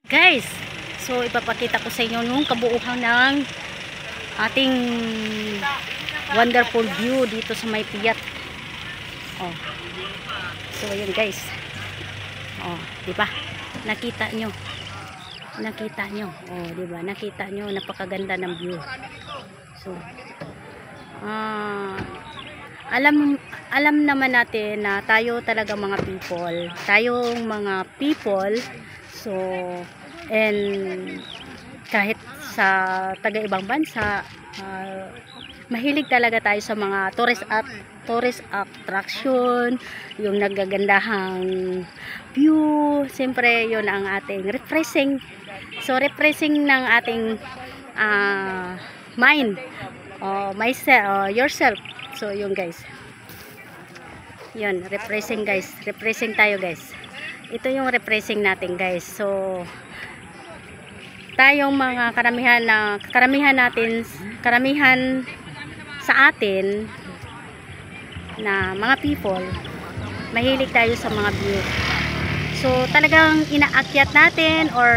Guys, so ipapakita ko sa inyo yung kabuuhan ng ating wonderful view dito sa may Piyat. Oh. So ayun guys. Oh, di ba? Nakita nyo. Nakita nyo. Oh, di ba? Nakita nyo, napakaganda ng view. So alam naman natin na tayo talaga mga people. Tayong mga people. So and kahit sa taga-ibang bansa, mahilig talaga tayo sa mga tourist attraction, yung nagagandahang view. Siyempre, yun ang ating refreshing. So, refreshing ng ating mind, yourself. So, yun guys. Yun, refreshing guys. Refreshing tayo guys. Ito yung refreshing natin guys. So, tayong mga karamihan sa atin na mga people, mahilig tayo sa mga view. So, talagang inaakyat natin or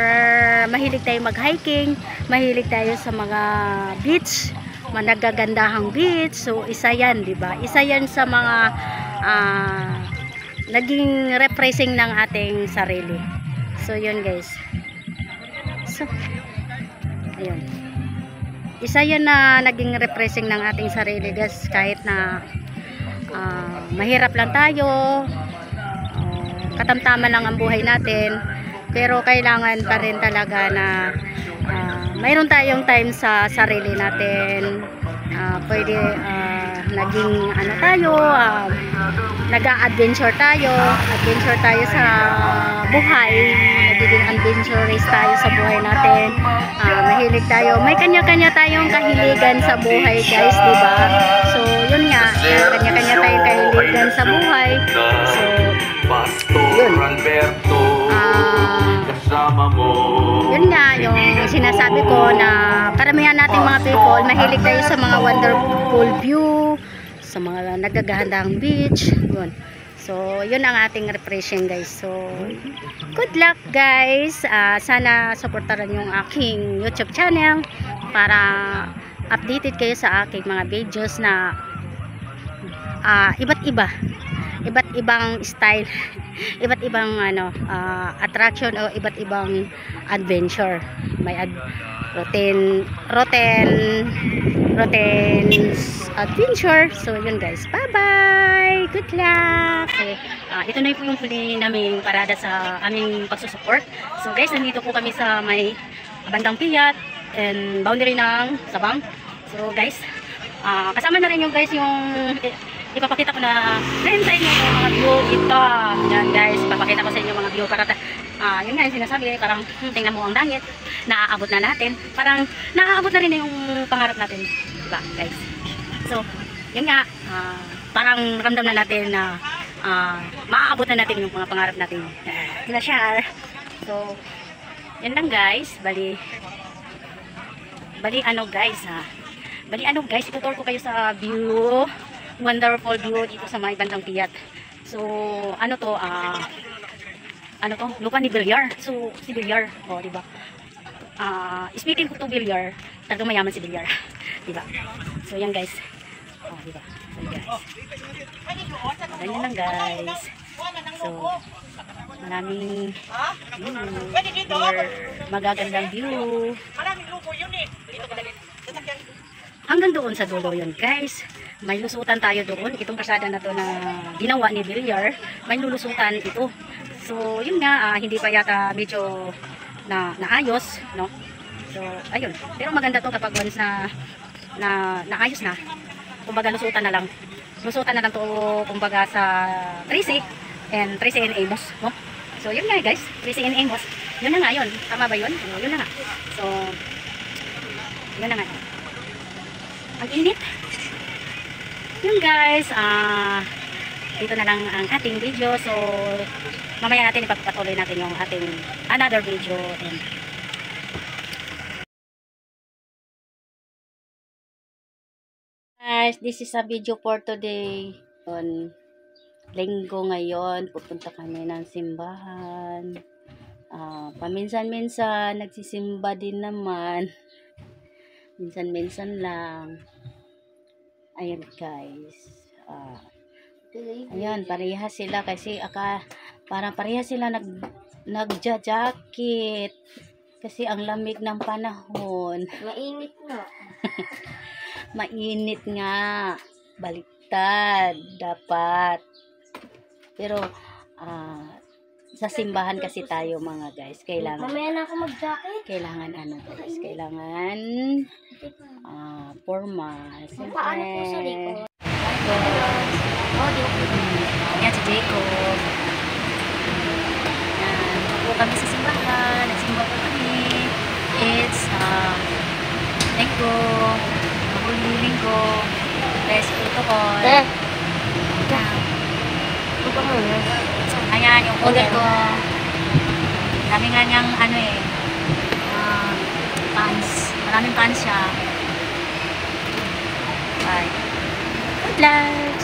mahilig tayo mag-hiking, mahilig tayo sa mga beach, nagagandahang beach. So, isa yan, di ba? Isa yan sa mga naging refreshing ng ating sarili. So, yun guys. So, ayun. Isa yan na naging refreshing ng ating sarili guys, kahit na mahirap lang tayo, katamtaman lang ang buhay natin, pero kailangan pa rin talaga na mayroon tayong time sa sarili natin. Pwede naging ano tayo, nag-a-adventure tayo sa buhay, nagiging adventurous tayo sa buhay natin. Mahilig tayo, may kanya-kanya tayong kahiligan sa buhay guys, diba? So yun nga, kanya-kanya tayong kahiligan sa buhay. So yun, yun nga yung sinasabi ko, na karamihan nating mga people, mahilig tayo sa mga wonderful view, sa mga nagagandang beach. Yun. So yun ang ating refreshing guys. So good luck guys. Sana supportaran yung aking YouTube channel para updated kayo sa aking mga videos na iba't ibang style, iba't ibang attraction o iba't ibang adventure. May routine adventure. So yun guys, bye bye, good luck. Okay. Ito na po yung huli naming parada sa aming pagsusupport. So guys, nandito po kami sa may bandang Piyat and boundary ng Sabang. So guys, kasama na rin yung guys yung ipapakita ko na rentay nyo yung mga view ito. Yan guys, ipapakita ko sa inyo mga view para yun nga yung sinasabi, parang tingnan mo ang langit, naaabot na natin, parang naaabot na rin yung pangarap natin, diba guys? So yun nga, parang ramdam na natin na maaabot na natin yung mga pangarap natin na share. So yun lang guys, bali ano guys, itutur ko kayo sa view, wonderful view dito sa may bandang Piyat. So ano to, lupa ni Villar. So si Villar, diba? Speaking to Villar, talagang mayaman si Villar. Diba? So yan guys. Diba? So guys. Ganyan lang guys. So maraming view, magagandang view. Hanggang doon sa dulo yun guys. May lusutan tayo doon. Itong kasada na to na ginawa ni Villar, may lulusutan ito. So yun nga, hindi pa yata medyo naayos, no? So ayun, pero maganda to kapag once na naayos na. Kumbaga lusutan na lang to, kumbaga sa 3C and 3C in Amos, no? So yun nga guys, 3C in Amos, yun na nga yun, tama ba yun? Yun na nga. So yun na nga, ang init yun guys. Dito na lang ang ating video. So mamaya natin ipagpatuloy natin yung ating another video. Guys, this is a video for today. Linggo ngayon, pupunta kami ng simbahan. Paminsan-minsan, nagsisimba din naman. Minsan-minsan lang. Ayan guys. Ayan, parehas sila kasi parang parehas sila nagja-jacket. Kasi ang lamig ng panahon. Mainit na. Mainit nga. Baliktad. Dapat. Pero, sa simbahan kasi tayo mga guys. Kailangan. Mamaya na ako mag-jacket. Kailangan guys. Kailangan formal. Paano po sa likod? Yan si Jacob. Yan. Po kami sa simbahan. Nagsimba po kami. It's linggo. Bless protocol. Ayan, yung order ko. Dami nga niyang pants. Maraming pants siya. Bye. Good luck!